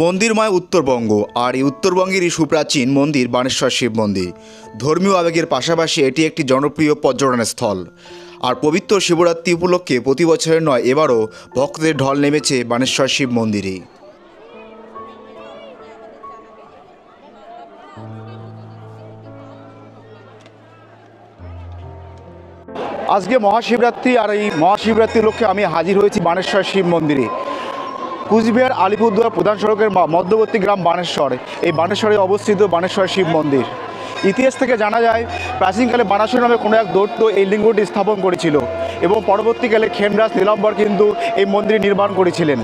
মন্দিরময় উত্তরবঙ্গ আর এই উত্তরবঙ্গেরই সুপ্রাচীন মন্দির বানেশ্বর শিব মন্দির। ধর্মীয় আবেগের পাশাপাশি এটি একটি জনপ্রিয় পর্যটন স্থল। আর পবিত্র শিবরাত্রি উপলক্ষে প্রতি বছরের নয়, এবারও ভক্তদের ঢল নেমেছে বানেশ্বর শিব মন্দিরে। আজকে মহাশিবরাত্রি, আর এই মহাশিবরাত্রির লক্ষ্যে আমি হাজির হয়েছি বানেশ্বর শিব মন্দিরে। কুচবিহার আলিপুরদুয়ার প্রধান সড়কের মধ্যবর্তী গ্রাম বানেশ্বর। এই বানেশ্বরে অবস্থিত বানেশ্বর শিব মন্দির। ইতিহাস থেকে জানা যায়, প্রাচীনকালে বানাসুর নামে কোনো এক দৈত্য এই লিঙ্গটি স্থাপন করেছিল এবং পরবর্তীকালে খেমরাজ নীলাম্বর কিন্তু এই মন্দির নির্মাণ করেছিলেন।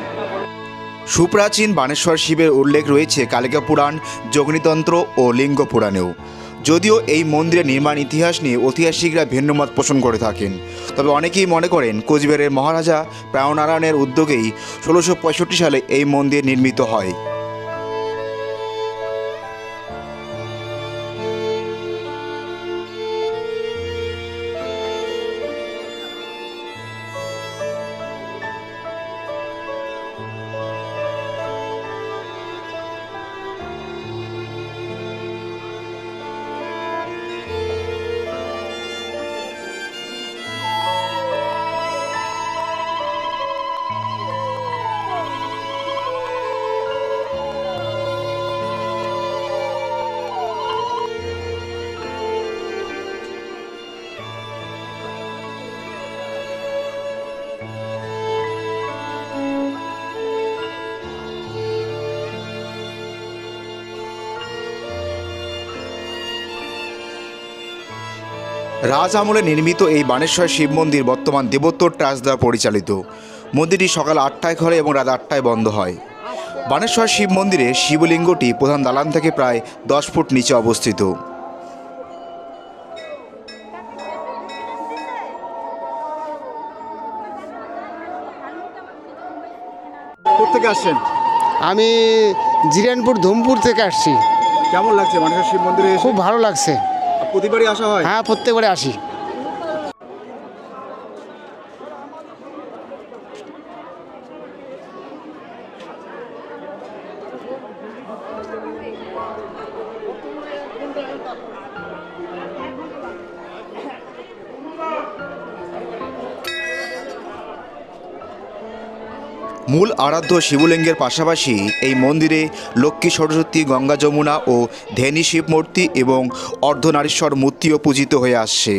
সুপ্রাচীন বানেশ্বর শিবের উল্লেখ রয়েছে কালিকা পুরাণ, যোগিনীতন্ত্র ও লিঙ্গ পুরাণেও। যদিও এই মন্দিরের নির্মাণ ইতিহাস নিয়ে ঐতিহাসিকরা ভিন্ন মত পোষণ করে থাকেন, তবে অনেকেই মনে করেন কোচবিহারের মহারাজা প্রাণনারায়ণের উদ্যোগেই 1665 সালে এই মন্দির নির্মিত হয়। রাজ আমলে নির্মিত এই বানেশ্বর শিব মন্দির বর্তমান দেবোত্তর ট্রাস্ট দ্বারা পরিচালিত। মন্দিরটি সকাল 8টায় খোলে এবং রাত 8টায় বন্ধ হয়। বানেশ্বর শিব মন্দিরে শিবলিঙ্গটি প্রধান দালান থেকে প্রায় 10 ফুট নিচে অবস্থিত। কোথা থেকে আসছেন? আমি জিরানপুর ধুমপুর থেকে আসছি। কেমন লাগছে বানেশ্বর শিব মন্দিরে? খুব ভালো লাগছে। প্রতিবারই আসা হয়? হ্যাঁ, প্রত্যেকবারে আসি। মূল আরাধ্য শিবলিঙ্গের পাশাপাশি এই মন্দিরে লক্ষ্মী, সরস্বতী, গঙ্গা, যমুনা ও ধেনী শিব মূর্তি এবং অর্ধনারীশ্বর মূর্তিও পূজিত হয়ে আসছে।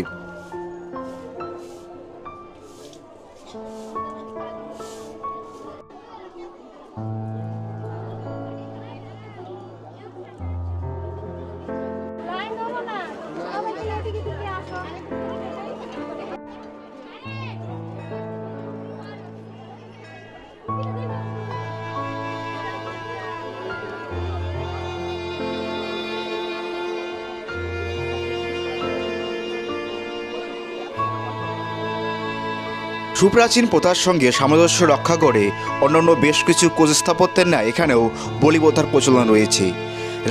সুপ্রাচীন প্রথার সঙ্গে সামঞ্জস্য রক্ষা করে অন্যান্য বেশ কিছু কোচ স্থাপত্যের ন্যায় এখানেও বলি প্রথার প্রচলন রয়েছে।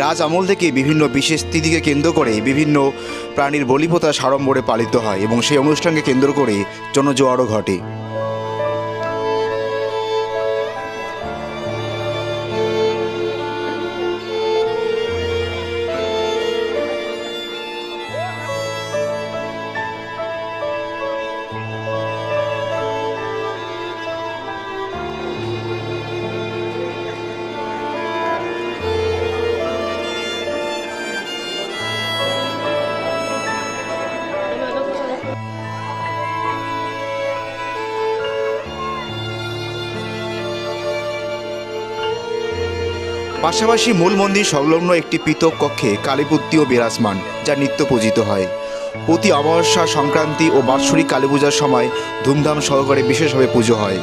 রাজ আমল থেকে বিভিন্ন বিশেষ তিথিকে কেন্দ্র করে বিভিন্ন প্রাণীর বলি প্রথা সাড়ম্বরে পালিত হয় এবং সেই অনুষ্ঠানকে কেন্দ্র করে জনজোয়ারও ঘটে। পাশাপাশি মূল মন্দির সংলগ্ন একটি পৃথক কক্ষে কালীমূর্তিও বিরাজমান, যা নিত্য পূজিত হয়। প্রতি অমাবস্যা, সংক্রান্তি ও বাৎসরিক কালী পূজার সময় ধুমধাম সহকারে বিশেষভাবে পুজো হয়।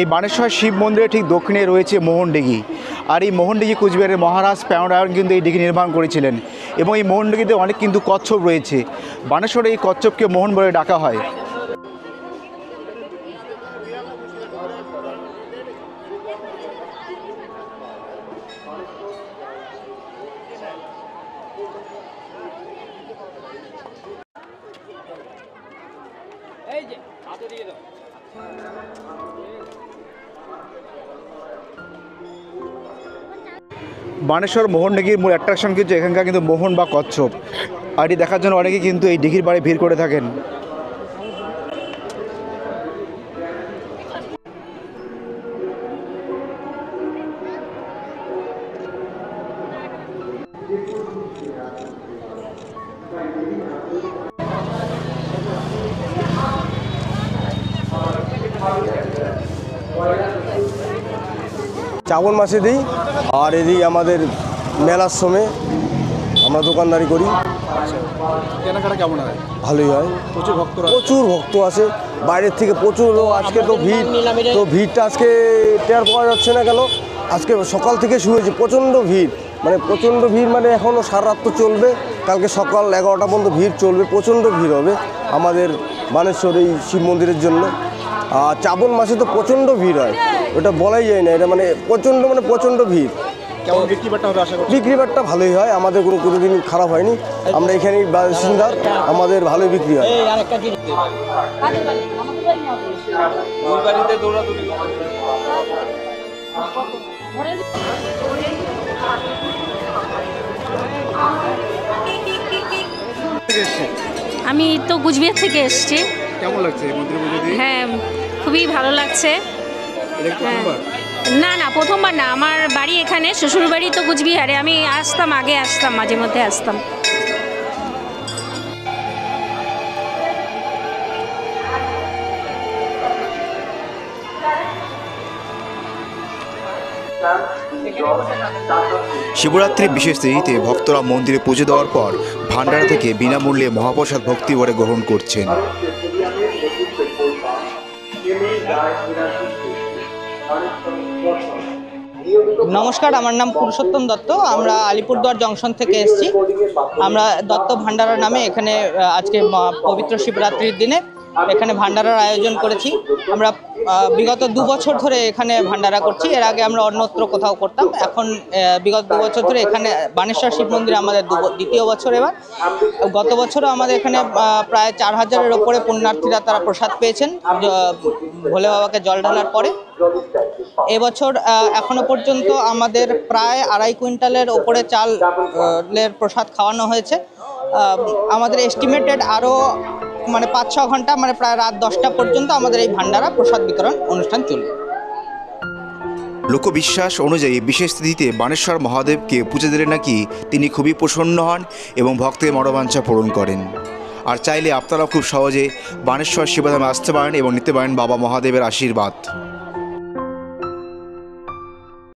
এই বানেশ্বর শিব মন্দিরের ঠিক দক্ষিণে রয়েছে মোহনডিঘি। আর এই মোহনডিঘি কুচবিহারের মহারাজ প্রাণনারায়ণ কিন্তু এই দিঘি নির্মাণ করেছিলেন এবং এই মোহনডিঘিতে অনেক কিন্তু কচ্ছপ রয়েছে। বানেশ্বরে এই কচ্ছপকে মোহন বলে ডাকা হয়। বানেশ্বর মোহন দিঘির মূল অ্যাট্রাকশন কিন্তু এখানকার কিন্তু মোহন বা কচ্ছপ, আর এটি দেখার জন্য অনেকেই কিন্তু এই দিঘির পাড়ে ভিড় করে থাকেন। শ্রাবণ মাসে দিই, আর এদিকে আমাদের মেলার সময় আমরা দোকানদারি করি। কেনাকাটা কেমন হয়? ভালোই হয়, প্রচুর ভক্ত আসে বাইরের থেকে প্রচুর। আজকে তো ভিড়টা আজকে টের পাওয়া যাচ্ছে না কেন, আজকে সকাল থেকে শুরু হয়েছে প্রচণ্ড ভিড়, প্রচণ্ড ভিড়, এখনও সারা রাত তো চলবে, কালকে সকাল 11টা পর্যন্ত ভিড় চলবে, প্রচণ্ড ভিড় হবে আমাদের বানেশ্বর এই শিব মন্দিরের জন্য। আর শ্রাবণ মাসে তো প্রচণ্ড ভিড় হয়, ওটা বলাই যায় না, এটা প্রচণ্ড ভিড়। কেমন বিক্রি বাট্টা হবে আশা করছি? বিক্রি বাট্টা ভালোই হয়, আমাদের কোনোদিন খারাপ হয়নি, আমরা এখানেই বাসিন্দার, আমাদের ভালোই বিক্রি হয়। আমি তো কুচবিহার থেকে এসেছি। কেমন লাগছে এই মন্দিরে পুজো দিয়ে? হ্যাঁ, খুবই ভালো লাগছে। না না, প্রথমবার না, আমার বাড়ি এখানে, শ্বশুরবাড়ি তো কুচবিহারে। আমি আগে আসতাম, মাঝে মধ্যে আসতাম। শিবরাত্রির বিশেষ তিথিতে ভক্তরা মন্দিরে পুজো দেওয়ার পর ভান্ডারা থেকে বিনামূল্যে মহাপ্রসাদ ভক্তি ভরে গ্রহণ করছেন। নমস্কার, আমার নাম পুরুষোত্তম দত্ত। আমরা আলিপুরদুয়ার জংশন থেকে এসেছি। আমরা দত্ত ভান্ডারা নামে এখানে আজকে পবিত্র শিবরাত্রির দিনে এখানে ভান্ডারার আয়োজন করেছি। আমরা বিগত 2 বছর ধরে এখানে ভান্ডারা করছি। এর আগে আমরা অন্যত্র কোথাও করতাম, এখন বিগত 2 বছর ধরে এখানে বানেশ্বর শিব মন্দিরে আমাদের দ্বিতীয় বছর। এবার গত বছরও আমাদের এখানে প্রায় 4000-এর ওপরে পুণ্যার্থীরা তারা প্রসাদ পেয়েছেন ভোলে বাবাকে জল ঢালার পরে। এবছর এখনো পর্যন্ত আমাদের প্রায় 2.5 কুইন্টালের ওপরে চালের প্রসাদ খাওয়ানো হয়েছে। আমাদের এস্টিমেটেড আরও 5-6 ঘন্টা, প্রায় রাত 10টা পর্যন্ত আমাদের এই ভান্ডারা প্রসাদ বিতরণ অনুষ্ঠান চলবে। লোকবিশ্বাস অনুযায়ী বিশেষ তিথিতে বানেশ্বর মহাদেবকে পুজো দিলে নাকি তিনি খুবই প্রসন্ন হন এবং ভক্তের মনোবাঞ্ছা পূরণ করেন। আর চাইলে আপনারা খুব সহজে বানেশ্বর শিবধামে আসতে পারেন এবং নিতে পারেন বাবা মহাদেবের আশীর্বাদ।